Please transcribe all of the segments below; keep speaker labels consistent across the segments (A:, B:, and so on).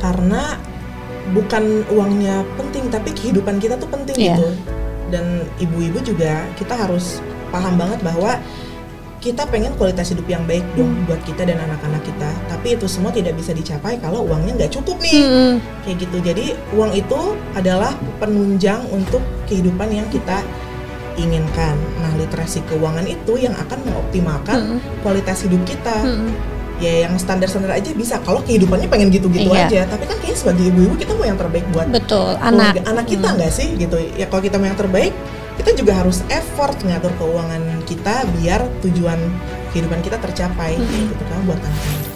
A: karena bukan uangnya penting, tapi kehidupan kita tuh penting gitu. Dan ibu-ibu juga kita harus paham banget bahwa kita pengen kualitas hidup yang baik dong buat kita dan anak-anak kita. Tapi itu semua tidak bisa dicapai kalau uangnya nggak cukup nih. Kayak gitu. Jadi uang itu adalah penunjang untuk kehidupan yang kita inginkan. Nah, literasi keuangan itu yang akan mengoptimalkan kualitas hidup kita. Ya yang standar-standar aja bisa, kalau kehidupannya pengen gitu-gitu aja. Tapi kan kayaknya sebagai ibu-ibu kita mau yang terbaik buat anak kita nggak sih gitu. Ya kalau kita mau yang terbaik, kita juga harus effort ngatur keuangan kita biar tujuan kehidupan kita tercapai gitu kan buat anak-anak.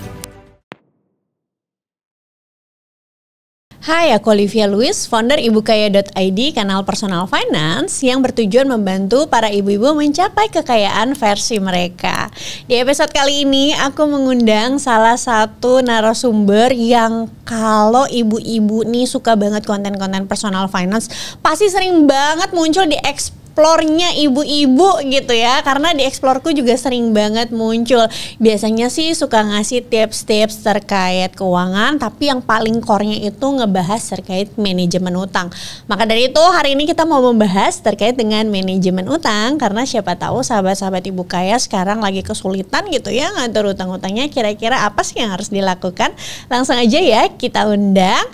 B: Hai, aku Olivia Louis, founder ibukaya.id, kanal personal finance yang bertujuan membantu para ibu-ibu mencapai kekayaan versi mereka. Di episode kali ini, aku mengundang salah satu narasumber yang kalau ibu-ibu nih suka banget konten-konten personal finance, pasti sering banget muncul di explore-nya ibu-ibu gitu ya, karena di explore-ku juga sering banget muncul. Biasanya sih suka ngasih tips-tips terkait keuangan, tapi yang paling core-nya itu ngebahas terkait manajemen utang. Maka dari itu hari ini kita mau membahas terkait dengan manajemen utang, karena siapa tahu sahabat-sahabat Ibu Kaya sekarang lagi kesulitan gitu ya ngatur utang-utangnya. Kira-kira apa sih yang harus dilakukan? Langsung aja ya kita undang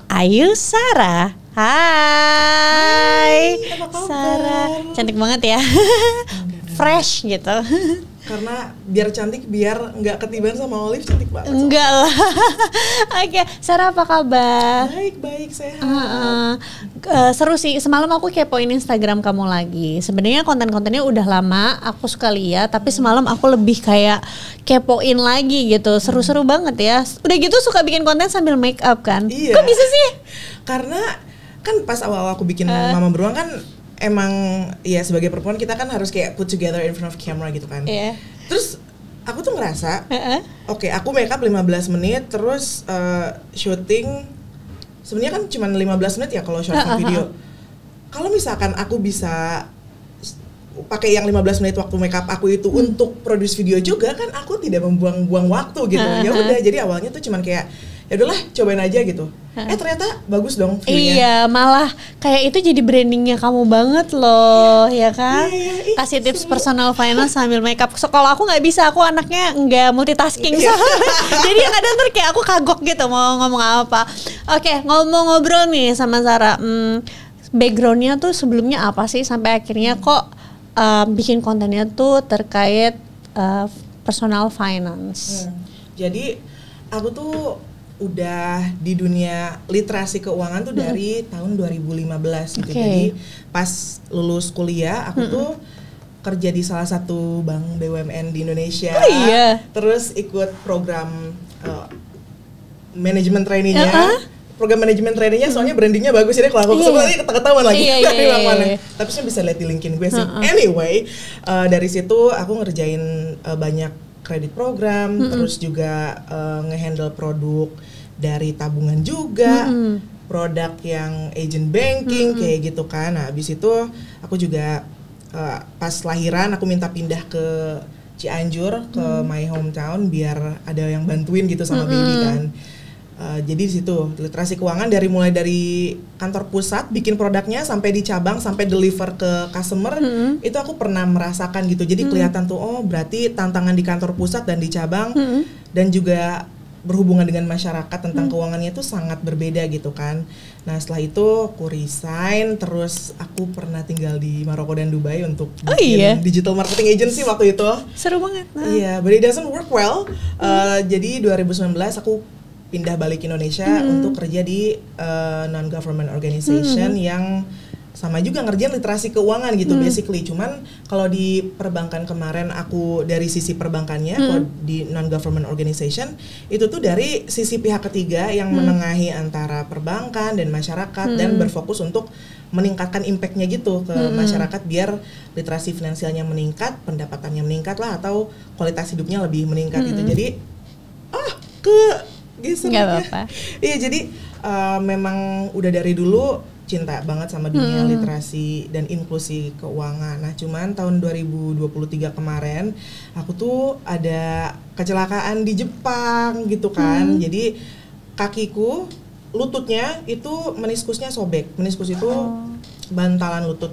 B: Ayu Sarah. Hai Sarah, cantik banget ya. Fresh gitu.
A: Karena biar cantik, biar nggak ketiban sama Olive, cantik banget.
B: Enggak lah. Oke, Sarah apa kabar?
A: Baik, sehat.
B: Seru sih, semalam aku kepoin Instagram kamu lagi. Sebenarnya konten-kontennya udah lama aku suka lihat, tapi semalam aku lebih kayak kepoin lagi gitu. Seru-seru banget ya. Udah gitu suka bikin konten sambil make up kan?
A: Iya.
B: Kok bisa sih?
A: Karena kan pas awal aku bikin Mama Beruang kan emang ya sebagai perempuan kita kan harus kayak put together in front of camera gitu kan. Terus aku tuh ngerasa oke, aku make up 15 menit terus syuting sebenarnya kan cuma 15 menit ya kalau short video. Kalau misalkan aku bisa pakai yang 15 menit waktu make up aku itu untuk produce video juga, kan aku tidak membuang-buang waktu gitu. Ya udah, jadi awalnya tuh cuman kayak ya udahlah cobain aja gitu. Ternyata bagus dong view-nya.
B: Iya, malah kayak itu jadi brandingnya kamu banget loh, ya kan? Kasih tips personal finance sambil makeup. So, kalau aku nggak bisa, aku anaknya nggak multitasking. Jadi kadang tuh kayak aku kagok gitu mau ngomong apa. Oke, ngobrol nih sama Sarah. Backgroundnya tuh sebelumnya apa sih sampai akhirnya kok bikin kontennya tuh terkait personal finance?
A: Jadi aku tuh udah di dunia literasi keuangan tuh dari tahun 2015 gitu. Jadi pas lulus kuliah aku tuh kerja di salah satu bank BUMN di Indonesia. Terus ikut program manajemen trainee-nya. Program manajemen trainee-nya soalnya brandingnya bagus, jadi kalau aku sebenarnya ketahuan lagi dari mana. Tapi saya bisa lihat di LinkedIn gue sih. Anyway, dari situ aku ngerjain banyak kredit program, terus juga ngehandle produk dari tabungan juga, produk yang agent banking kayak gitu kan. Nah, habis itu aku juga pas lahiran aku minta pindah ke Cianjur ke my hometown biar ada yang bantuin gitu sama baby kan. Jadi di situ literasi keuangan mulai dari kantor pusat bikin produknya sampai di cabang sampai deliver ke customer, itu aku pernah merasakan gitu. Jadi kelihatan tuh oh berarti tantangan di kantor pusat dan di cabang dan juga berhubungan dengan masyarakat tentang keuangannya itu sangat berbeda gitu kan. Nah setelah itu aku resign, terus aku pernah tinggal di Maroko dan Dubai untuk bikin digital marketing agency waktu itu.
B: Seru banget.
A: Iya, but it doesn't work well. Jadi 2019 aku pindah balik Indonesia untuk kerja di non-government organization yang sama juga ngerjain literasi keuangan gitu basically. Cuman kalau di perbankan kemarin aku dari sisi perbankannya, kalau di non-government organization itu tuh dari sisi pihak ketiga yang menengahi antara perbankan dan masyarakat dan berfokus untuk meningkatkan impact-nya gitu ke masyarakat biar literasi finansialnya meningkat, pendapatannya meningkat lah atau kualitas hidupnya lebih meningkat gitu. Jadi
B: Nggak apa-apa.
A: Iya, jadi memang udah dari dulu cinta banget sama dunia literasi dan inklusi keuangan. Nah, cuman tahun 2023 kemarin aku tuh ada kecelakaan di Jepang gitu kan. Jadi kakiku, lututnya itu meniskusnya sobek. Meniskus itu bantalan lutut.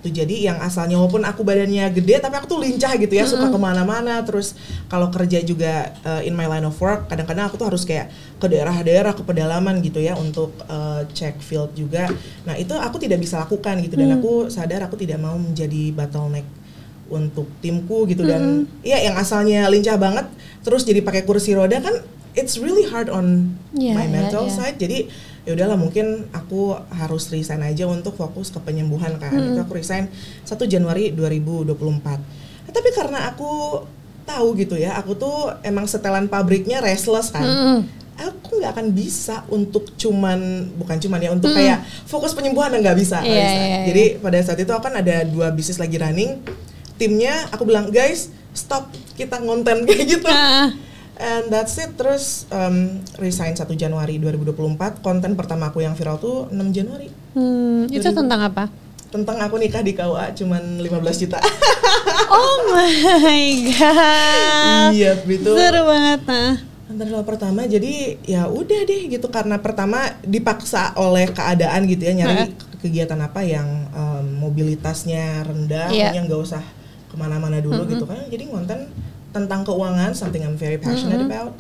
A: Itu jadi yang asalnya walaupun aku badannya gede tapi aku tuh lincah gitu ya, suka kemana-mana. Terus kalau kerja juga in my line of work, kadang-kadang aku tuh harus kayak ke daerah-daerah, ke pedalaman gitu ya untuk cek field juga. Nah itu aku tidak bisa lakukan gitu, dan aku sadar aku tidak mau menjadi bottleneck untuk timku gitu. Dan ya yang asalnya lincah banget terus jadi pakai kursi roda kan, it's really hard on my mental side. Jadi ya udahlah, mungkin aku harus resign aja untuk fokus ke penyembuhan kan. Itu aku resign 1 Januari 2024. Nah, tapi karena aku tahu gitu ya, aku tuh emang setelan pabriknya restless kan. Aku nggak akan bisa untuk bukan cuman ya untuk kayak fokus penyembuhan, nggak bisa. Jadi pada saat itu aku kan ada 2 bisnis lagi running. Timnya aku bilang, guys stop kita ngonten kayak gitu. And that's it. Terus resign 1 Januari 2024. Konten pertama aku yang viral tuh 6 Januari.
B: Itu tentang apa?
A: Tentang aku nikah di KUA cuman 15 juta.
B: Oh my god.
A: Iya, itu
B: seru banget.
A: Konten viral pertama, jadi ya udah deh gitu, karena pertama dipaksa oleh keadaan gitu ya, nyari kegiatan apa yang mobilitasnya rendah, yang nggak usah kemana-mana dulu gitu kan. Jadi konten tentang keuangan, something I'm very passionate about.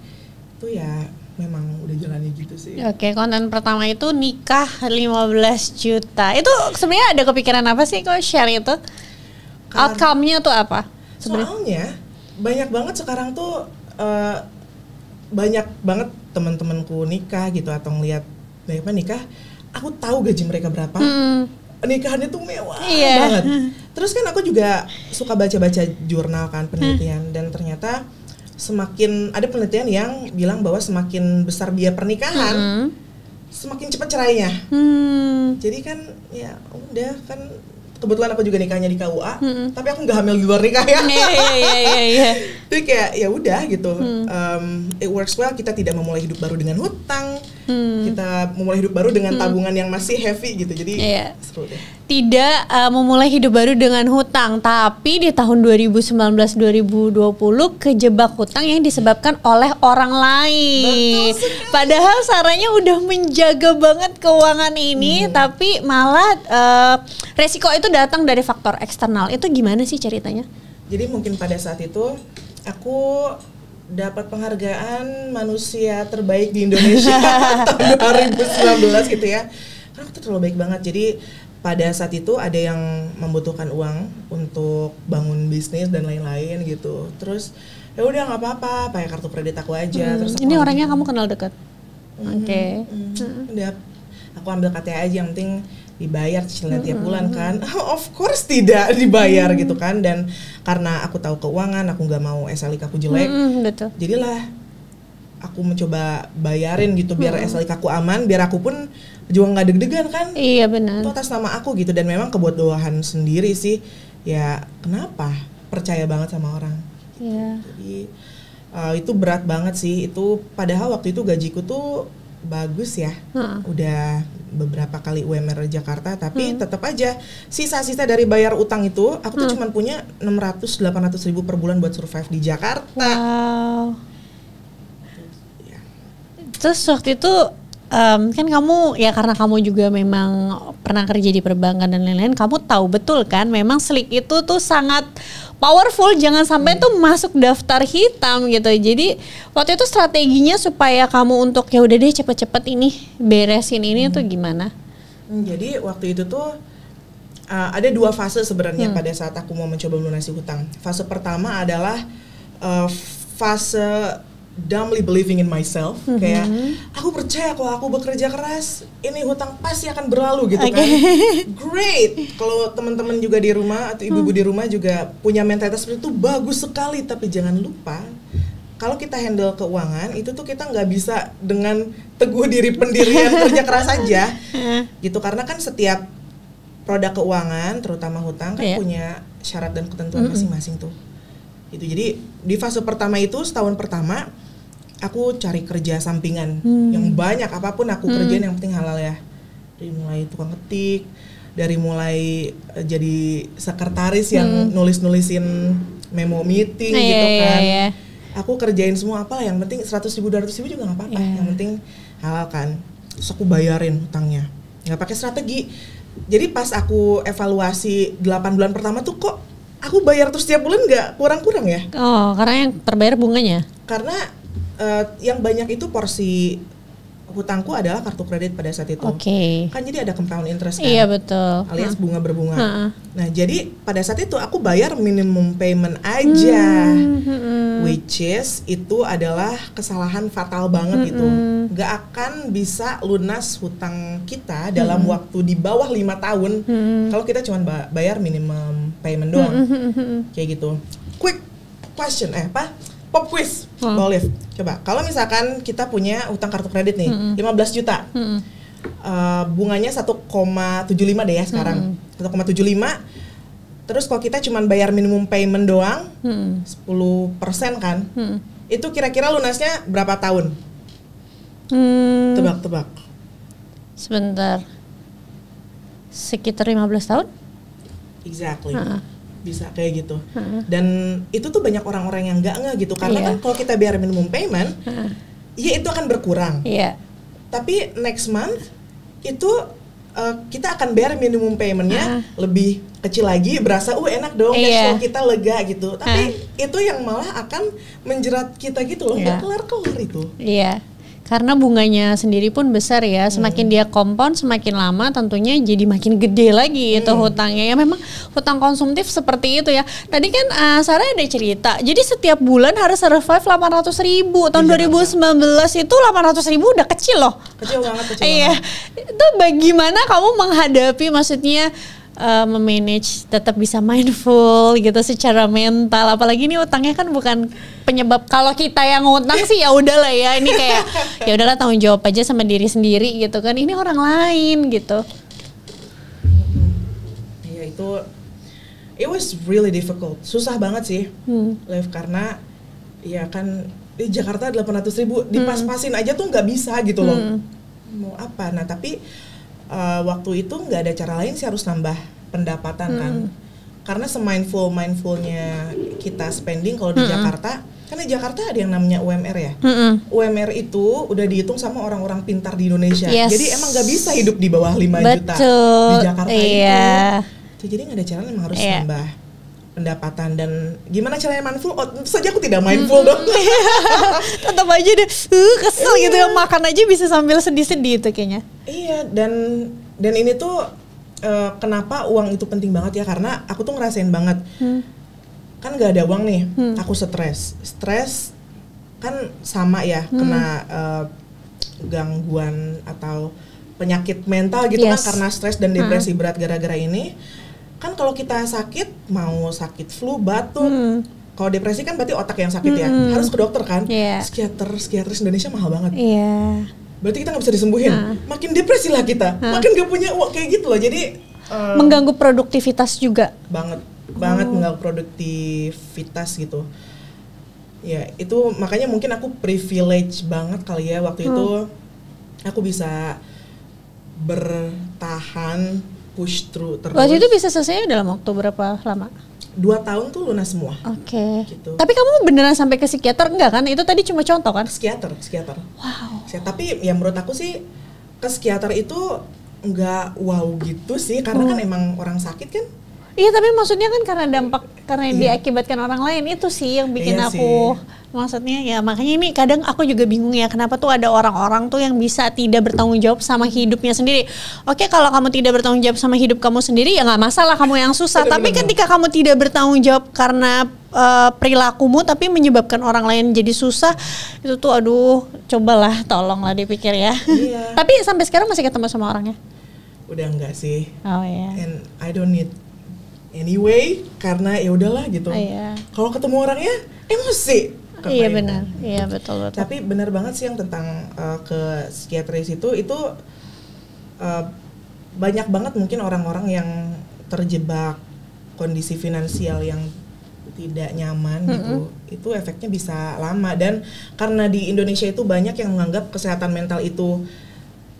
A: Itu ya memang udah jalannya gitu sih.
B: Oke, konten pertama itu nikah 15 juta. Itu sebenarnya ada kepikiran apa sih kok share itu? Outcome-nya tuh apa?
A: Soalnya banyak banget sekarang tuh banyak banget teman-temanku nikah gitu, atau ngeliat mereka nikah, aku tahu gaji mereka berapa. Nikahannya tuh mewah banget. Terus kan aku juga suka baca-baca jurnal kan, penelitian, dan ternyata semakin ada penelitian yang bilang bahwa semakin besar biaya pernikahan, semakin cepat cerainya. Jadi kan ya udah kan, kebetulan aku juga nikahnya di KUA, tapi aku nggak hamil di luar nikah ya. Jadi kayak ya udah gitu, it works well. Kita tidak memulai hidup baru dengan hutang, kita memulai hidup baru dengan tabungan yang masih heavy gitu. Jadi seru deh.
B: Tidak memulai hidup baru dengan hutang, tapi di tahun 2019-2020 kejebak hutang yang disebabkan oleh orang lain. Padahal Sarahnya udah menjaga banget keuangan ini, tapi malah resiko itu datang dari faktor eksternal. Itu gimana sih ceritanya?
A: Jadi mungkin pada saat itu aku dapat penghargaan manusia terbaik di Indonesia tahun 2019 gitu ya. Karena aku tuh terlalu baik banget. Jadi pada saat itu ada yang membutuhkan uang untuk bangun bisnis dan lain-lain gitu. Terus ya udah nggak apa-apa, pakai kartu kredit aku aja. Terus
B: ini orangnya kamu kenal dekat? Oke.
A: Udah, aku ambil KTA aja, yang penting dibayar cicilan tiap bulan kan. Of course tidak dibayar gitu kan. Dan karena aku tahu keuangan, aku nggak mau SLIK aku jelek.
B: Betul.
A: Jadilah aku mencoba bayarin gitu biar SLIK aku aman, biar aku pun juga nggak deg-degan kan.
B: Iya benar.
A: Itu atas nama aku gitu, dan memang kebodohan sendiri sih. Ya kenapa percaya banget sama orang. Jadi itu berat banget sih. Itu padahal waktu itu gajiku tuh bagus ya, udah beberapa kali UMR Jakarta, tapi tetap aja sisa-sisa dari bayar utang itu aku tuh cuma punya 600-800 ribu per bulan buat survive di Jakarta.
B: Wow. Terus waktu itu kan kamu ya, karena kamu juga memang pernah kerja di perbankan dan lain-lain, kamu tahu betul kan memang Slick itu tuh sangat powerful, jangan sampai tuh masuk daftar hitam gitu. Jadi waktu itu strateginya supaya kamu untuk ya udah deh cepet-cepet ini beresin ini tuh gimana?
A: Jadi waktu itu tuh ada 2 fase sebenarnya pada saat aku mau mencoba melunasi hutang. Fase pertama adalah fase dumbly believing in myself, kayak aku percaya kalau aku bekerja keras ini hutang pasti akan berlalu gitu kan. Great. Kalau teman-teman juga di rumah atau ibu-ibu di rumah juga punya mentalitas seperti itu, bagus sekali. Tapi jangan lupa, kalau kita handle keuangan itu tuh kita nggak bisa dengan teguh diri pendirian kerja keras aja gitu, karena kan setiap produk keuangan terutama hutang kan punya syarat dan ketentuan masing-masing tuh. Itu jadi di fase pertama itu, setahun pertama aku cari kerja sampingan yang banyak, apapun aku kerjain yang penting halal ya. Dari mulai tukang ketik, dari mulai jadi sekretaris yang nulis-nulisin memo meeting gitu kan. Aku kerjain semua, apa yang penting 100 ribu 200 ribu juga nggak apa-apa. Yang penting halal kan, terus aku bayarin hutangnya, nggak pakai strategi. Jadi pas aku evaluasi 8 bulan pertama tuh kok aku bayar terus tiap bulan nggak kurang-kurang ya?
B: Oh, karena yang terbayar bunganya?
A: Karena yang banyak itu porsi hutangku adalah kartu kredit pada saat itu. Kan jadi ada compound interest kan?
B: Iya betul.
A: Alias bunga berbunga. Nah jadi pada saat itu aku bayar minimum payment aja. Which is itu adalah kesalahan fatal banget itu. Gak akan bisa lunas hutang kita dalam waktu di bawah 5 tahun kalau kita cuma bayar minimum payment doang. Kayak gitu. Quick question, pop quiz, Olive. Coba, kalau misalkan kita punya utang kartu kredit nih, 15 juta. Bunganya 1,75 deh ya sekarang. 1,75. Terus kalau kita cuma bayar minimum payment doang, 10% kan. Itu kira-kira lunasnya berapa tahun? Tebak-tebak.
B: Sebentar. Sekitar 15 tahun?
A: Exactly. Bisa kayak gitu. Dan itu tuh banyak orang-orang yang nggak gitu karena kan kalau kita biar minimum payment, ya itu akan berkurang. Tapi next month itu kita akan bayar minimum paymentnya lebih kecil lagi, berasa enak dong, cash flow kita lega gitu. Tapi itu yang malah akan menjerat kita gitu loh, nggak kelar-kelar itu.
B: Karena bunganya sendiri pun besar ya, semakin dia compound semakin lama tentunya jadi makin gede lagi itu hutangnya. Ya memang hutang konsumtif seperti itu ya. Tadi kan Sarah ada cerita, jadi setiap bulan harus survive 800.000. Tahun 2019 itu 800.000 udah kecil loh.
A: Kecil banget.
B: Itu bagaimana kamu menghadapi, maksudnya memanage tetap bisa mindful gitu secara mental, apalagi ini utangnya kan bukan penyebab. Kalau kita yang ngutang sih ya udahlah ya, ini kayak ya udahlah tanggung jawab aja sama diri sendiri gitu kan, ini orang lain gitu.
A: Ya itu it was really difficult, susah banget sih Liv, karena ya kan di Jakarta 800.000 dipas-pasin aja tuh nggak bisa gitu loh. Mau apa? Nah tapi waktu itu nggak ada cara lain sih, harus nambah pendapatan kan, karena semindfulnya kita spending kalau di Jakarta, karena di Jakarta ada yang namanya UMR ya. UMR itu udah dihitung sama orang-orang pintar di Indonesia, jadi emang nggak bisa hidup di bawah 5 juta di Jakarta itu. Jadi nggak ada cara, emang harus nambah pendapatan. Dan gimana caranya mindful? Tentu saja aku tidak mindful dong.
B: Tetap aja deh kesel gitu ya, makan aja bisa sambil sedih-sedih itu kayaknya.
A: Iya, dan ini tuh kenapa uang itu penting banget ya, karena aku tuh ngerasain banget kan nggak ada uang nih, aku stres kan sama ya, kena gangguan atau penyakit mental gitu kan, karena stres dan depresi berat gara-gara ini. Kan kalau kita sakit, mau sakit flu, batuk, kalau depresi kan berarti otak yang sakit ya, harus ke dokter kan. Psikiater Indonesia mahal banget. Berarti kita nggak bisa disembuhin, makin depresi lah kita, makin gak punya uang kayak gitu loh. Jadi
B: mengganggu produktivitas juga.
A: Banget mengganggu produktivitas gitu. Ya itu makanya mungkin aku privilege banget kali ya waktu itu aku bisa bertahan, push through terus.
B: Waktu itu bisa selesai dalam waktu berapa lama?
A: 2 tahun tuh lunas semua. Gitu.
B: Tapi kamu beneran sampai ke psikiater enggak kan? Itu tadi cuma contoh kan?
A: Psikiater.
B: Wow.
A: Tapi ya menurut aku sih ke psikiater itu enggak wow gitu sih, karena kan emang orang sakit kan.
B: Iya, tapi maksudnya kan karena diakibatkan orang lain, itu sih yang bikin aku maksudnya ya, makanya ini kadang aku juga bingung ya, kenapa tuh ada orang-orang tuh yang bisa tidak bertanggung jawab sama hidupnya sendiri. Oke, kalau kamu tidak bertanggung jawab sama hidup kamu sendiri ya nggak masalah, kamu yang susah. Tapi ketika kamu tidak bertanggung jawab karena perilakumu tapi menyebabkan orang lain jadi susah, itu tuh aduh, cobalah tolonglah dipikir ya. Tapi sampai sekarang masih ketemu sama orangnya?
A: Udah enggak sih. And I don't need anyway, karena ya udahlah gitu. Kalau ketemu orangnya emosi.
B: Iya benar, iya betul.
A: Tapi benar banget sih yang tentang ke psikiatris itu banyak banget mungkin orang-orang yang terjebak kondisi finansial yang tidak nyaman gitu. Itu efeknya bisa lama, dan karena di Indonesia itu banyak yang menganggap kesehatan mental itu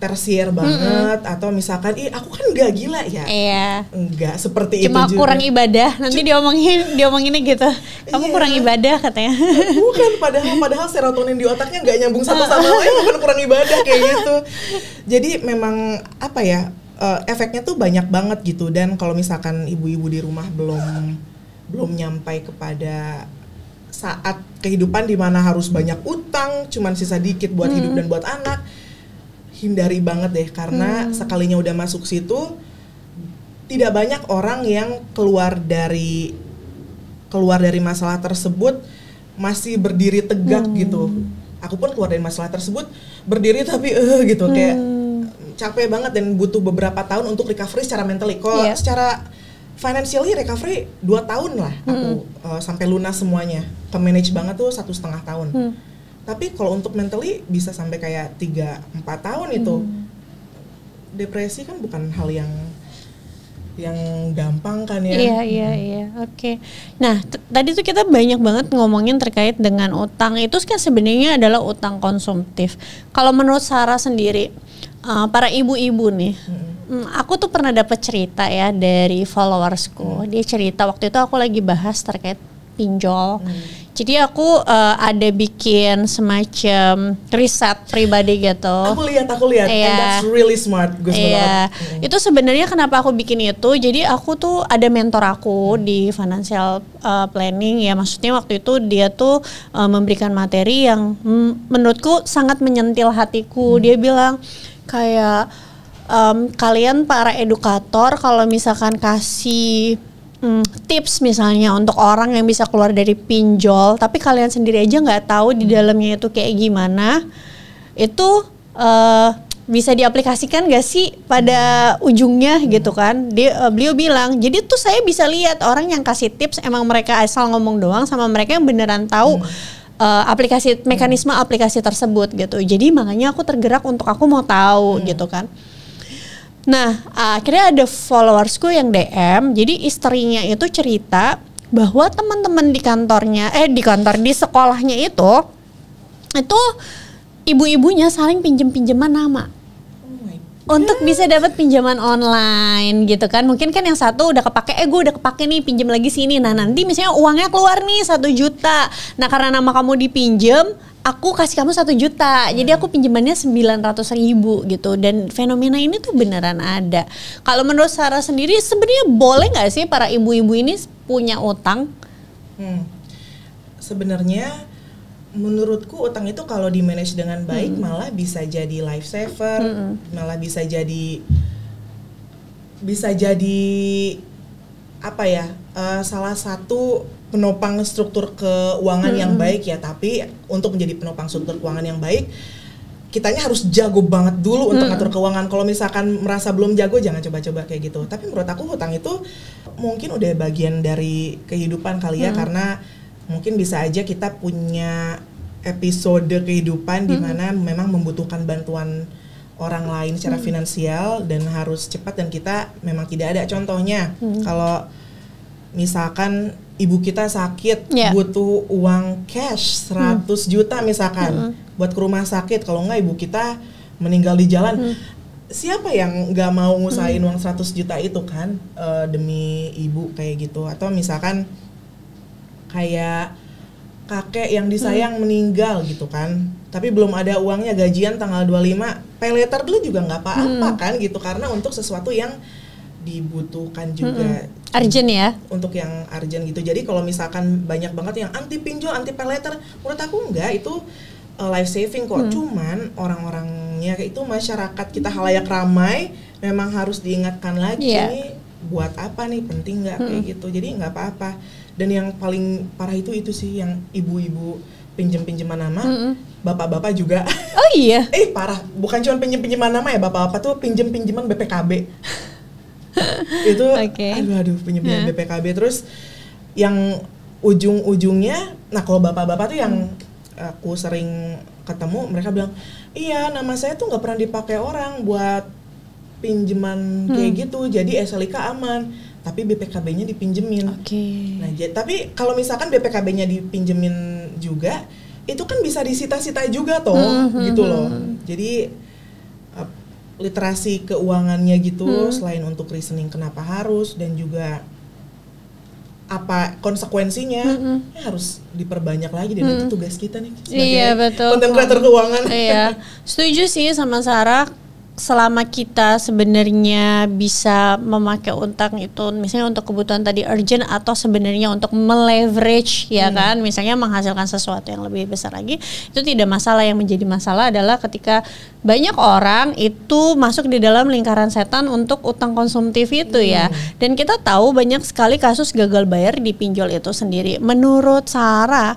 A: tersier banget, atau misalkan aku kan nggak gila ya, nggak seperti
B: cuma
A: itu juga.
B: Kurang ibadah, nanti diomonginnya gitu, kamu kurang ibadah katanya.
A: Bukan, padahal serotonin di otaknya nggak nyambung satu sama lain, bukan kurang ibadah kayak gitu. Jadi memang apa ya, efeknya tuh banyak banget gitu. Dan kalau misalkan ibu-ibu di rumah belum nyampai kepada saat kehidupan di mana harus banyak utang, cuman sisa dikit buat hidup dan buat anak, hindari banget deh, karena sekalinya udah masuk situ, tidak banyak orang yang keluar dari masalah tersebut masih berdiri tegak gitu. Aku pun keluar dari masalah tersebut berdiri tapi gitu, kayak capek banget dan butuh beberapa tahun untuk recovery secara mentally. Kalau secara financially recovery 2 tahun lah aku sampai lunas semuanya. Ke-manage banget tuh 1,5 tahun. Tapi kalau untuk mentally bisa sampai kayak 3-4 tahun itu. Depresi kan bukan hal yang gampang kan ya.
B: Iya. Oke. Nah, tadi tuh kita banyak banget ngomongin terkait dengan utang. Itu kan sebenarnya adalah utang konsumtif. Kalau menurut Sarah sendiri, para ibu-ibu nih, aku tuh pernah dapat cerita ya dari followersku. Dia cerita waktu itu aku lagi bahas terkait pinjol. Jadi aku ada bikin semacam riset pribadi gitu.
A: Aku lihat, and that's really smart, Gus.
B: Itu sebenarnya kenapa aku bikin itu. Jadi aku tuh ada mentor aku di financial planning ya. Maksudnya waktu itu dia tuh memberikan materi yang menurutku sangat menyentil hatiku. Dia bilang kayak kalian para edukator kalau misalkan kasih tips misalnya untuk orang yang bisa keluar dari pinjol, tapi kalian sendiri aja nggak tahu di dalamnya itu kayak gimana, itu bisa diaplikasikan gak sih pada ujungnya gitu kan. Beliau bilang, jadi tuh saya bisa lihat orang yang kasih tips emang mereka asal ngomong doang sama mereka yang beneran tahu mekanisme aplikasi tersebut gitu. Jadi makanya aku tergerak untuk aku mau tahu gitu kan. Nah, akhirnya ada followersku yang DM. Jadi istrinya itu cerita bahwa teman-teman di sekolahnya itu ibu-ibunya saling pinjem-pinjeman nama untuk bisa dapat pinjaman online gitu kan. Mungkin kan yang satu udah kepake, gue udah kepake nih, pinjem lagi sini. Nah nanti misalnya uangnya keluar nih 1 juta. Nah karena nama kamu dipinjem, aku kasih kamu 1 juta. Jadi aku pinjamannya 900.000 gitu. Dan fenomena ini tuh beneran ada. Kalau menurut Sarah sendiri sebenarnya boleh nggak sih para ibu-ibu ini punya utang?
A: Sebenarnya menurutku utang itu kalau di manage dengan baik malah bisa jadi life saver, malah bisa jadi apa ya, salah satu penopang struktur keuangan yang baik ya. Tapi untuk menjadi penopang struktur keuangan yang baik, kitanya harus jago banget dulu untuk ngatur keuangan. Kalau misalkan merasa belum jago, jangan coba-coba kayak gitu. Tapi menurut aku hutang itu mungkin udah bagian dari kehidupan kali ya, karena mungkin bisa aja kita punya episode kehidupan di mana memang membutuhkan bantuan orang lain secara finansial dan harus cepat, dan kita memang tidak ada. Contohnya kalau misalkan ibu kita sakit, butuh uang cash 100 juta misalkan buat ke rumah sakit, kalau enggak ibu kita meninggal di jalan, siapa yang nggak mau ngusahain uang 100 juta itu kan, demi ibu kayak gitu. Atau misalkan kayak kakek yang disayang meninggal gitu kan, tapi belum ada uangnya, gajian tanggal 25, pay later dulu juga nggak apa-apa kan gitu, karena untuk sesuatu yang dibutuhkan juga,
B: urgent ya,
A: untuk yang urgent gitu. Jadi kalau misalkan banyak banget yang anti pinjol, anti pay later, menurut aku enggak, itu life saving kok. Cuman orang-orangnya itu masyarakat kita halayak ramai memang harus diingatkan lagi, ini buat apa nih, penting nggak kayak gitu. Jadi nggak apa-apa. Dan yang paling parah itu sih yang ibu-ibu pinjem-pinjeman nama, bapak-bapak juga.
B: Oh iya.
A: Parah, bukan cuma pinjem-pinjeman nama ya, bapak-bapak tuh pinjem-pinjeman BPKB. Itu aduh pinjem-pinjeman BPKB. Terus yang ujung-ujungnya, nah kalau bapak-bapak tuh yang aku sering ketemu, mereka bilang, iya nama saya tuh nggak pernah dipakai orang buat pinjaman kayak gitu, jadi SLK aman. Tapi BPKB-nya dipinjemin. Nah, tapi kalau misalkan BPKB-nya dipinjemin juga, itu kan bisa disita-sita juga toh, gitu loh. Jadi literasi keuangannya gitu, selain untuk reasoning kenapa harus dan juga apa konsekuensinya, harus diperbanyak lagi dan itu tugas kita nih sebagai content creator keuangan.
B: Iya, setuju sih sama Sarah. Selama kita sebenarnya bisa memakai utang itu misalnya untuk kebutuhan tadi urgent atau sebenarnya untuk meleverage ya kan, misalnya menghasilkan sesuatu yang lebih besar lagi, itu tidak masalah. Yang menjadi masalah adalah ketika banyak orang itu masuk di dalam lingkaran setan untuk utang konsumtif itu ya. Dan kita tahu banyak sekali kasus gagal bayar di pinjol itu sendiri. Menurut Sarah,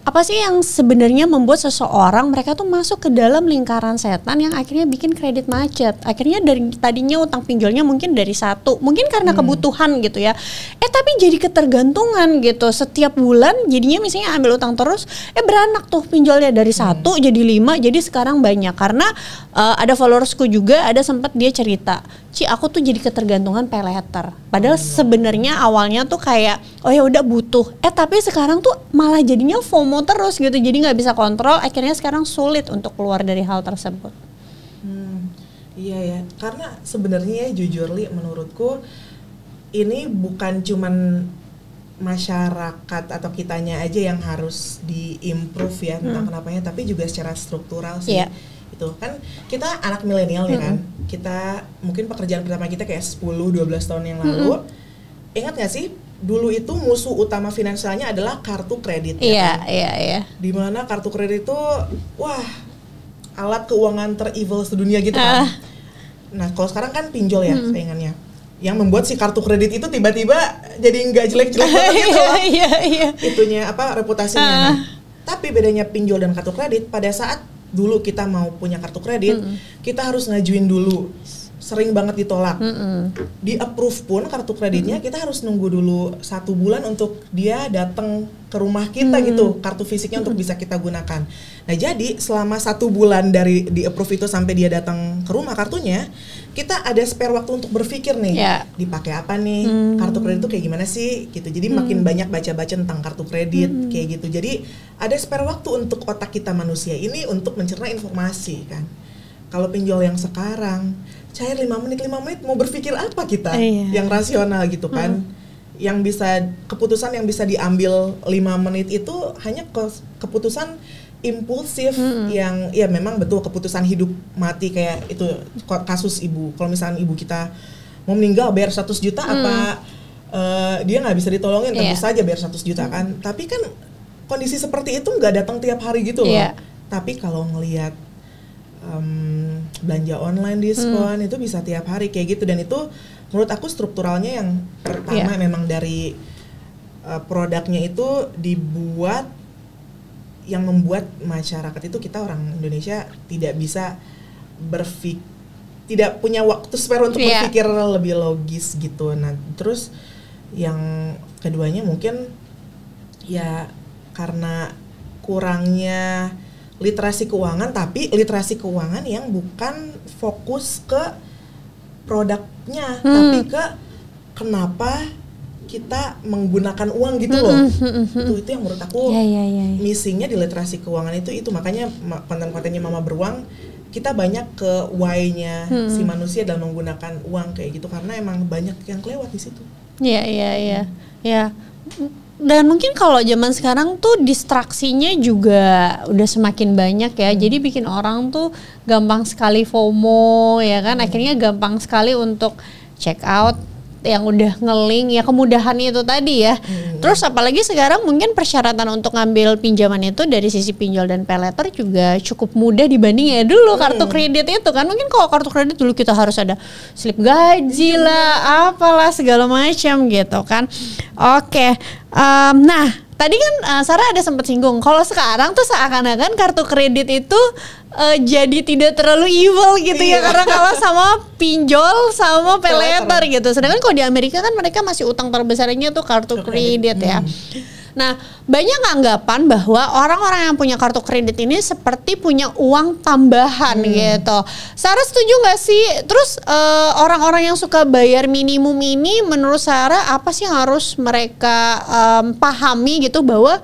B: apa sih yang sebenarnya membuat seseorang mereka tuh masuk ke dalam lingkaran setan yang akhirnya bikin kredit macet? Akhirnya dari tadinya utang pinjolnya mungkin dari satu, mungkin karena kebutuhan gitu ya. Tapi jadi ketergantungan gitu. Setiap bulan jadinya misalnya ambil utang terus, beranak tuh pinjolnya dari satu jadi 5, jadi sekarang banyak. Karena ada followersku juga, ada sempat dia cerita, Ci, aku tuh jadi ketergantungan pay letter. Padahal sebenarnya awalnya tuh kayak oh ya udah butuh. Tapi sekarang tuh malah jadinya FOMO terus gitu. Jadi nggak bisa kontrol. Akhirnya sekarang sulit untuk keluar dari hal tersebut.
A: Iya ya. Karena sebenarnya jujur Li, menurutku ini bukan cuman masyarakat atau kitanya aja yang harus diimprove ya tentang kenapanya, tapi juga secara struktural sih. Itu kan kita anak milenial ya kan, kita mungkin pekerjaan pertama kita kayak 10-12 tahun yang lalu. Ingat gak sih dulu itu musuh utama finansialnya adalah kartu kredit ya kan? Iya. Dimana kartu kredit itu wah alat keuangan terevil sedunia gitu kan. Nah kalau sekarang kan pinjol ya saingannya, yang membuat si kartu kredit itu tiba-tiba jadi nggak jelek-jelek banget gitu loh. Itunya apa reputasinya. Tapi bedanya pinjol dan kartu kredit, pada saat dulu kita mau punya kartu kredit, kita harus ngajuin dulu. Sering banget ditolak. Di approve pun kartu kreditnya kita harus nunggu dulu 1 bulan untuk dia datang ke rumah kita gitu, kartu fisiknya untuk bisa kita gunakan. Nah jadi selama 1 bulan dari di approve itu sampai dia datang ke rumah kartunya, kita ada spare waktu untuk berpikir nih, dipakai apa nih, kartu kredit itu kayak gimana sih gitu. Jadi makin banyak baca-baca tentang kartu kredit kayak gitu. Jadi ada spare waktu untuk otak kita manusia ini untuk mencerna informasi kan. Kalau pinjol yang sekarang cair 5 menit mau berpikir apa kita yang rasional gitu kan. Yang bisa keputusan yang bisa diambil 5 menit itu hanya keputusan impulsif yang ya memang betul keputusan hidup mati kayak itu kasus ibu. Kalau misalnya ibu kita mau meninggal bayar 100 juta apa dia nggak bisa ditolongin, tentu saja bayar 100 juta kan. Tapi kan kondisi seperti itu nggak datang tiap hari gitu loh. Tapi kalau ngelihat belanja online diskon itu bisa tiap hari kayak gitu, dan itu menurut aku strukturalnya yang pertama memang dari produknya itu dibuat yang membuat masyarakat itu, kita orang Indonesia tidak bisa tidak punya waktu spare untuk berpikir lebih logis gitu. Nah terus yang keduanya mungkin ya karena kurangnya literasi keuangan, tapi literasi keuangan yang bukan fokus ke produknya, tapi ke kenapa kita menggunakan uang gitu loh. Itu yang menurut aku misinya di literasi keuangan itu makanya konten-kontennya Mama Beruang kita banyak ke why-nya si manusia dalam menggunakan uang kayak gitu, karena emang banyak yang kelewat di situ.
B: Iya. Dan mungkin kalau zaman sekarang tuh distraksinya juga udah semakin banyak ya. Jadi bikin orang tuh gampang sekali FOMO ya kan. Akhirnya gampang sekali untuk check out yang udah nge-link ya, kemudahan itu tadi ya. Terus apalagi sekarang mungkin persyaratan untuk ngambil pinjaman itu dari sisi pinjol dan pay letter juga cukup mudah dibanding ya dulu kartu kredit itu kan. Mungkin kalau kartu kredit dulu kita harus ada slip gaji lah, apalah segala macam gitu kan. Oke. Nah tadi kan Sarah ada sempat singgung kalau sekarang tuh seakan-akan kartu kredit itu jadi tidak terlalu evil gitu ya, karena kalah sama pinjol sama pay letter gitu. Sedangkan kalau di Amerika kan mereka masih utang terbesarnya tuh kartu kredit ya. Nah banyak anggapan bahwa orang-orang yang punya kartu kredit ini seperti punya uang tambahan gitu. Sarah setuju nggak sih? Terus orang-orang yang suka bayar minimum ini menurut Sarah apa sih yang harus mereka pahami gitu, bahwa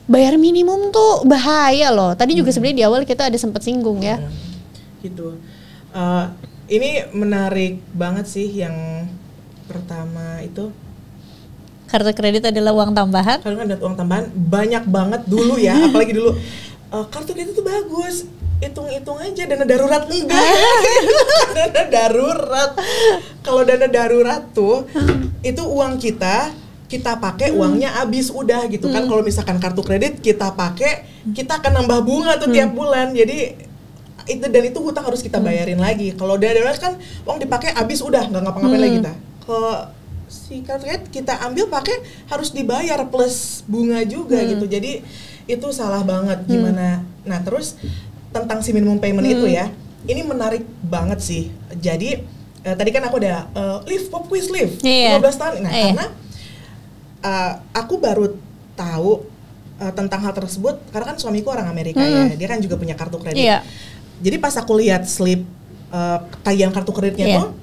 B: bayar minimum tuh bahaya loh. Tadi juga sebenarnya di awal kita ada sempat singgung ya.
A: Gitu. Ini menarik banget sih yang pertama itu.
B: Kartu kredit adalah uang tambahan.
A: Karena ada uang tambahan banyak banget dulu ya, apalagi dulu. Kartu kredit itu bagus, hitung-hitung aja, dana darurat enggak. Dana darurat. Kalau dana darurat tuh itu uang kita pakai, uangnya habis udah gitu kan. Kalau misalkan kartu kredit kita pakai, kita akan nambah bunga tuh tiap bulan. Jadi itu hutang harus kita bayarin lagi. Kalau dana darurat kan uang dipakai habis udah nggak ngapa-ngapain lagi kita. Kalau si kartu kredit kita ambil pakai harus dibayar plus bunga juga gitu. Jadi itu salah banget gimana. Nah terus tentang si minimum payment itu ya, ini menarik banget sih. Jadi tadi kan aku udah pop quiz live 15 tahun. Nah karena aku baru tahu tentang hal tersebut karena kan suamiku orang Amerika ya, dia kan juga punya kartu kredit. Jadi pas aku lihat slip tagihan kartu kreditnya tuh,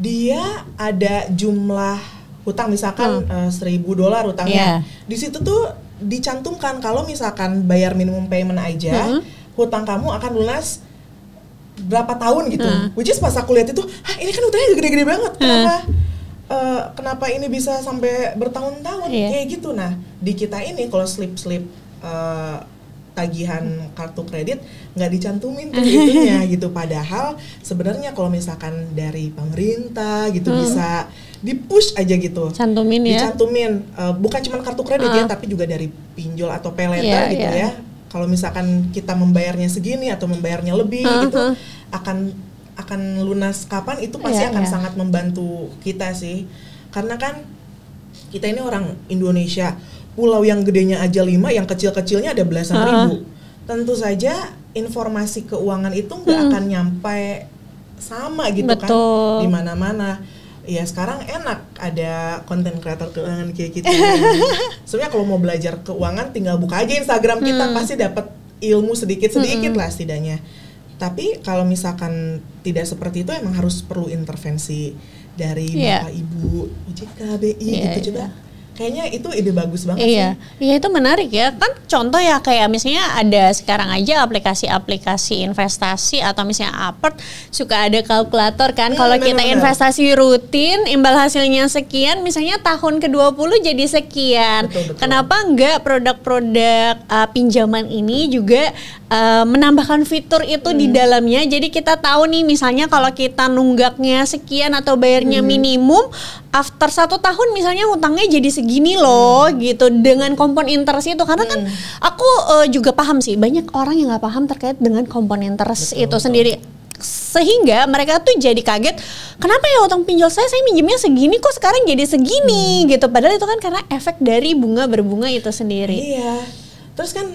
A: dia ada jumlah hutang misalkan $1,000 hutangnya. Di situ tuh dicantumkan kalau misalkan bayar minimum payment aja, hutang kamu akan lunas berapa tahun gitu. Which is pas aku lihat itu, ini kan hutangnya gede-gede banget. Kenapa ini bisa sampai bertahun-tahun kayak gitu. Nah, di kita ini kalau slip-slip tagihan kartu kredit nggak dicantumin tuh itunya gitu. Padahal sebenarnya kalau misalkan dari pemerintah gitu bisa di-push aja gitu. Dicantumin. Bukan cuma kartu kredit ya, tapi juga dari pinjol atau pay later gitu ya. Kalau misalkan kita membayarnya segini atau membayarnya lebih gitu akan lunas kapan itu pasti akan sangat membantu kita sih. Karena kan kita ini orang Indonesia, pulau yang gedenya aja 5, yang kecil-kecilnya ada belasan ribu. Tentu saja informasi keuangan itu nggak akan nyampe sama gitu. Betul. Kan di mana-mana. Ya sekarang enak ada konten kreator keuangan kayak gitu. Sebenarnya kalau mau belajar keuangan tinggal buka aja Instagram kita, pasti dapat ilmu sedikit-sedikit lah setidaknya. Tapi kalau misalkan tidak seperti itu emang harus perlu intervensi dari Bapak Ibu OJK, BI gitu coba. Kayaknya itu ide bagus banget sih.
B: Iya itu menarik ya. Kan contoh ya kayak misalnya ada sekarang aja aplikasi-aplikasi investasi atau misalnya Apert suka ada kalkulator kan. Kalau kita investasi rutin, imbal hasilnya sekian, misalnya tahun ke-20 jadi sekian. Betul. Kenapa enggak produk-produk pinjaman ini juga menambahkan fitur itu di dalamnya. Jadi kita tahu nih misalnya kalau kita nunggaknya sekian atau bayarnya minimum, after 1 tahun misalnya hutangnya jadi segini loh gitu dengan kompon interest itu. Karena kan aku juga paham sih banyak orang yang nggak paham terkait dengan kompon interest itu sendiri, sehingga mereka tuh jadi kaget kenapa ya utang pinjol saya minjemnya segini kok sekarang jadi segini gitu, padahal itu kan karena efek dari bunga berbunga itu sendiri.
A: Iya, terus kan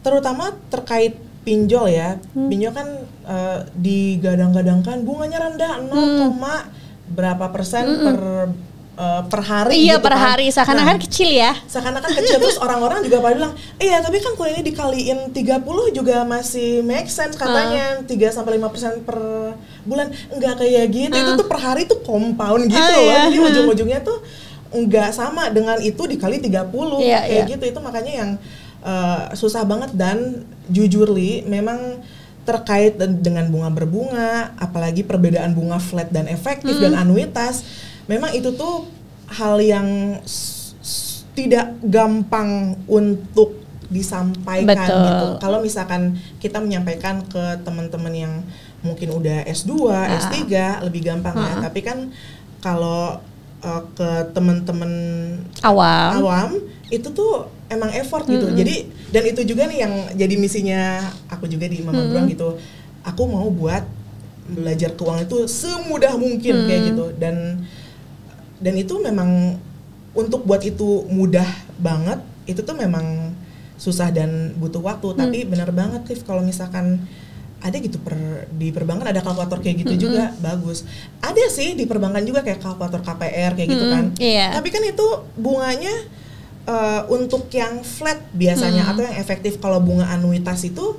A: terutama terkait pinjol ya, pinjol kan digadang-gadangkan bunganya rendah 0, berapa persen per hari
B: gitu
A: per
B: hari, seakan-akan kecil ya.
A: Seakan-akan kecil. Terus orang-orang juga pada bilang, iya tapi kan kalau ini dikaliin 30 juga masih make sense katanya, 3-5% per bulan. Enggak kayak gitu, itu tuh per hari tuh compound gitu loh. Jadi ujung-ujungnya tuh enggak sama dengan itu dikali 30 kayak gitu. Itu makanya yang susah banget. Dan jujur Li, memang terkait dengan bunga berbunga, apalagi perbedaan bunga flat dan efektif dan anuitas, memang itu tuh hal yang tidak gampang untuk disampaikan gitu. Kalau misalkan kita menyampaikan ke teman-teman yang mungkin udah S2, S3 lebih gampang ya. Tapi kan kalau ke teman-teman awam itu tuh emang effort gitu. Jadi dan itu juga nih yang jadi misinya aku juga di Mama Beruang gitu. Aku mau buat belajar keuangan itu semudah mungkin kayak gitu. Dan itu memang untuk buat itu mudah banget, itu tuh memang susah dan butuh waktu. Tapi benar banget Tiff, kalau misalkan ada gitu di perbankan ada kalkulator kayak gitu juga bagus. Ada sih di perbankan juga kayak kalkulator KPR kayak gitu kan. Tapi kan itu bunganya untuk yang flat biasanya atau yang efektif. Kalau bunga anuitas itu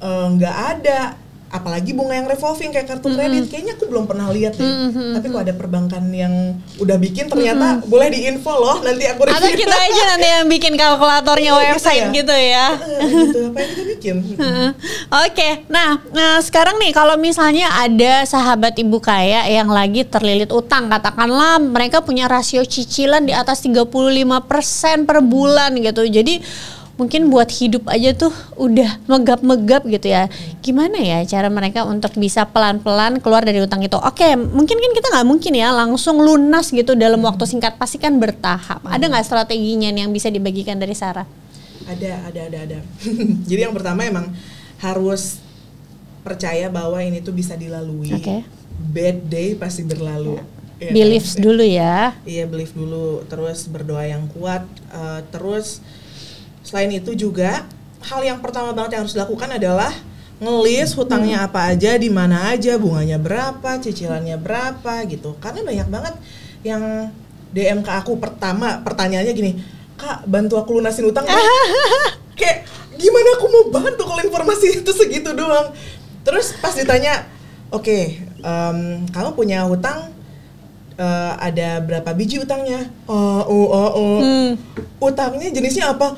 A: nggak ada apalagi bunga yang revolving kayak kartu kredit, kayaknya aku belum pernah lihat deh. Tapi kalau ada perbankan yang udah bikin ternyata boleh diinfo loh, nanti aku review.
B: Atau kita aja nanti yang bikin kalkulatornya website gitu ya.
A: Gitu, apa yang kita bikin.
B: Oke, nah sekarang nih kalau misalnya ada sahabat ibu kaya yang lagi terlilit utang, katakanlah mereka punya rasio cicilan di atas 35% per bulan gitu. Jadi mungkin buat hidup aja tuh udah megap-megap gitu ya. Gimana ya cara mereka untuk bisa pelan-pelan keluar dari utang itu? Oke, mungkin kan kita nggak mungkin ya langsung lunas gitu dalam waktu singkat, pasti kan bertahap. Ada nggak strateginya nih yang bisa dibagikan dari Sarah?
A: Ada. Jadi yang pertama emang harus percaya bahwa ini tuh bisa dilalui. Bad day pasti berlalu.
B: Ya, believe dulu ya.
A: Iya, believe dulu. Terus berdoa yang kuat. Terus selain itu juga hal yang pertama banget yang harus dilakukan adalah ngelis hutangnya apa aja, di mana aja, bunganya berapa, cicilannya berapa gitu. Karena banyak banget yang DM ke aku pertanyaannya gini, Kak, bantu aku lunasin utang. Kayak gimana aku mau bantu kalau informasi itu segitu doang. Terus pas ditanya, oke, kamu punya hutang ada berapa biji utangnya? Utangnya jenisnya apa?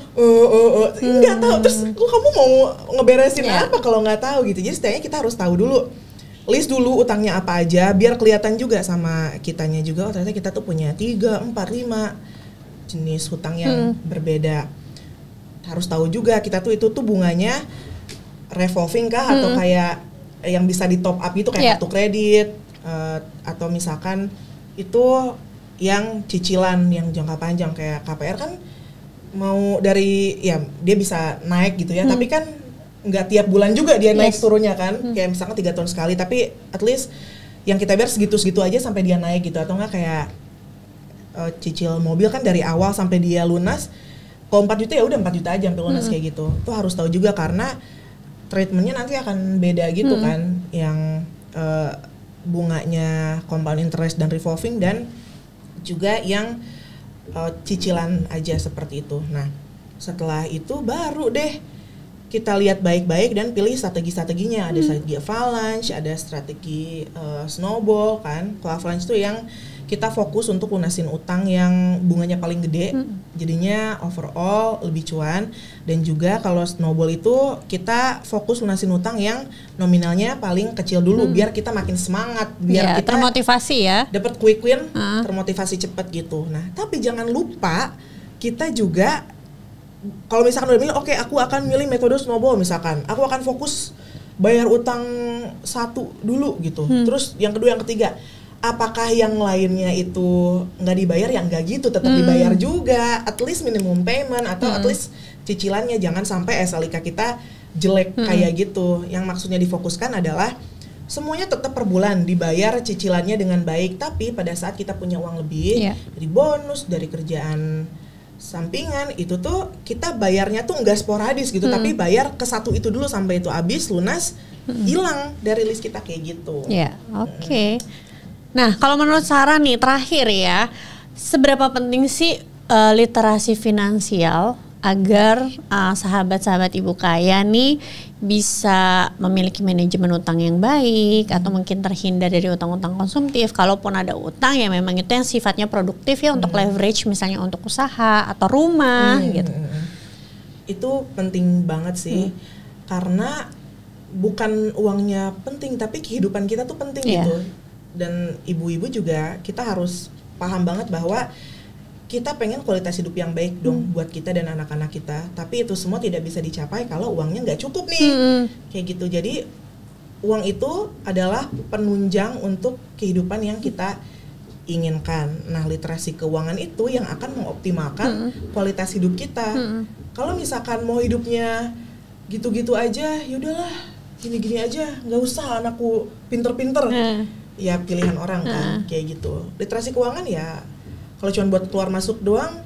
A: Nggak tahu. Terus kamu mau ngeberesin apa kalau nggak tahu gitu? Jadi setidaknya kita harus tahu dulu, list dulu utangnya apa aja, biar kelihatan juga sama kitanya juga. Oh ternyata kita tuh punya 3, 4, 5 jenis hutang yang berbeda. Harus tahu juga kita tuh itu tuh bunganya revolving kah atau kayak yang bisa di top up itu kayak kartu kredit atau misalkan itu yang cicilan yang jangka panjang kayak KPR kan mau dari ya dia bisa naik gitu ya, tapi kan nggak tiap bulan juga dia naik turunnya kan, kayak misalkan 3 tahun sekali, tapi at least yang kita bayar segitu aja sampai dia naik gitu, atau nggak kayak cicil mobil kan dari awal sampai dia lunas, kalau 4 juta ya udah 4 juta aja sampai lunas kayak gitu. Itu harus tahu juga karena treatmentnya nanti akan beda gitu kan, yang bunganya compound interest dan revolving, dan juga yang cicilan aja seperti itu. Nah setelah itu baru deh kita lihat baik-baik dan pilih strategi-strateginya. Ada strategi avalanche, ada strategi snowball kan. Kalau avalanche itu yang kita fokus untuk lunasin utang yang bunganya paling gede, jadinya overall lebih cuan. Dan juga kalau snowball itu kita fokus lunasin utang yang nominalnya paling kecil dulu, biar kita makin semangat, biar kita
B: termotivasi ya,
A: dapat quick win, termotivasi cepat gitu. Nah tapi jangan lupa kita juga kalau misalkan udah milih, oke, aku akan milih metode snowball, misalkan aku akan fokus bayar utang 1 dulu gitu, terus yang kedua, yang ketiga. Apakah yang lainnya itu nggak dibayar? Ya nggak gitu, tetap dibayar juga, at least minimum payment atau at least cicilannya. Jangan sampai SLIK kita jelek kayak gitu. Yang maksudnya difokuskan adalah semuanya tetap per bulan dibayar cicilannya dengan baik, tapi pada saat kita punya uang lebih dari bonus, dari kerjaan sampingan, itu tuh kita bayarnya tuh nggak sporadis gitu, tapi bayar ke 1 itu dulu sampai itu habis, lunas, hilang dari list kita kayak gitu.
B: Oke. Nah, kalau menurut Sarah nih, terakhir ya, seberapa penting sih literasi finansial agar sahabat-sahabat ibu kaya nih bisa memiliki manajemen utang yang baik, atau mungkin terhindar dari utang-utang konsumtif, kalaupun ada utang ya memang itu yang sifatnya produktif ya, untuk leverage misalnya untuk usaha atau rumah gitu.
A: Itu penting banget sih, karena bukan uangnya penting, tapi kehidupan kita tuh penting gitu. Dan ibu-ibu juga kita harus paham banget bahwa kita pengen kualitas hidup yang baik dong buat kita dan anak-anak kita, tapi itu semua tidak bisa dicapai kalau uangnya nggak cukup nih, kayak gitu. Jadi uang itu adalah penunjang untuk kehidupan yang kita inginkan. Nah literasi keuangan itu yang akan mengoptimalkan kualitas hidup kita. Kalau misalkan mau hidupnya gitu-gitu aja, yaudahlah gini-gini aja, nggak usah anakku pinter-pinter. Ya pilihan orang kan, kayak gitu. Literasi keuangan ya kalau cuma buat keluar masuk doang,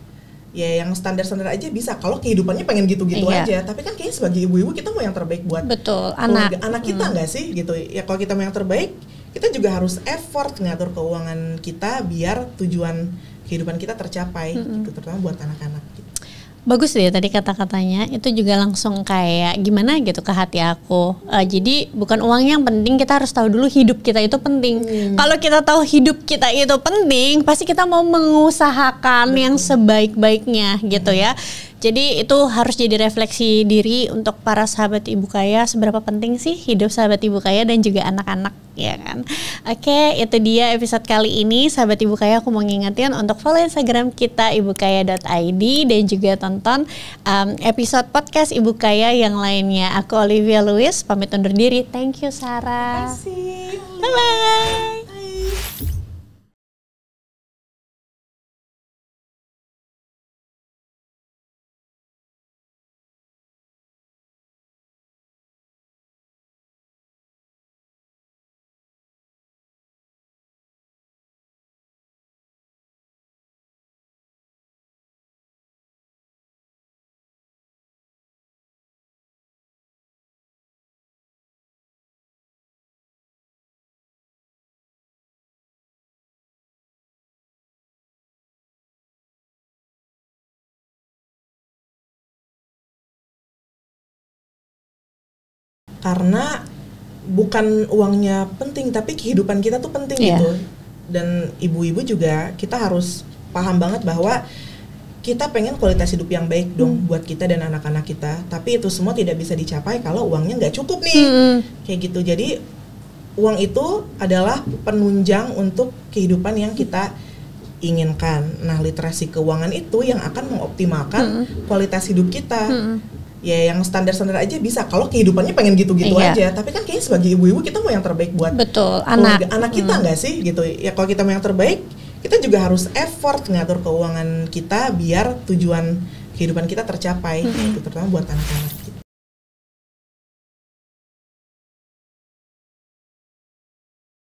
A: ya yang standar-standar aja bisa. Kalau kehidupannya pengen gitu-gitu aja, tapi kan kayaknya sebagai ibu-ibu kita mau yang terbaik buat anak kita nggak sih gitu. Ya kalau kita mau yang terbaik, kita juga harus effort ngatur keuangan kita biar tujuan kehidupan kita tercapai, gitu, terutama buat anak-anak. Gitu.
B: Bagus deh tadi kata-katanya, itu juga langsung kayak gimana gitu ke hati aku. Jadi bukan uang yang penting, kita harus tahu dulu hidup kita itu penting. Kalau kita tahu hidup kita itu penting, pasti kita mau mengusahakan yang sebaik-baiknya gitu ya. Jadi itu harus jadi refleksi diri untuk para sahabat Ibu Kaya, seberapa penting sih hidup sahabat Ibu Kaya dan juga anak-anak, ya kan. Oke, itu dia episode kali ini. Sahabat Ibu Kaya, aku mau ngingetin untuk follow Instagram kita ibukaya.id dan juga tonton episode podcast Ibu Kaya yang lainnya. Aku Olivia Lewis, pamit undur diri. Thank you Sarah.
A: Terima kasih.
B: Bye-bye.
A: Karena bukan uangnya penting, tapi kehidupan kita tuh penting gitu. Dan ibu-ibu juga kita harus paham banget bahwa kita pengen kualitas hidup yang baik dong buat kita dan anak-anak kita. Tapi itu semua tidak bisa dicapai kalau uangnya nggak cukup nih. Kayak gitu. Jadi uang itu adalah penunjang untuk kehidupan yang kita inginkan. Nah, literasi keuangan itu yang akan mengoptimalkan kualitas hidup kita. Ya yang standar-standar aja bisa kalau kehidupannya pengen gitu-gitu aja, tapi kan kayaknya sebagai ibu-ibu kita mau yang terbaik buat anak kita nggak sih gitu ya. Kalau kita mau yang terbaik, kita juga harus effort ngatur keuangan kita biar tujuan kehidupan kita tercapai, gitu, terutama buat anak-anak kita.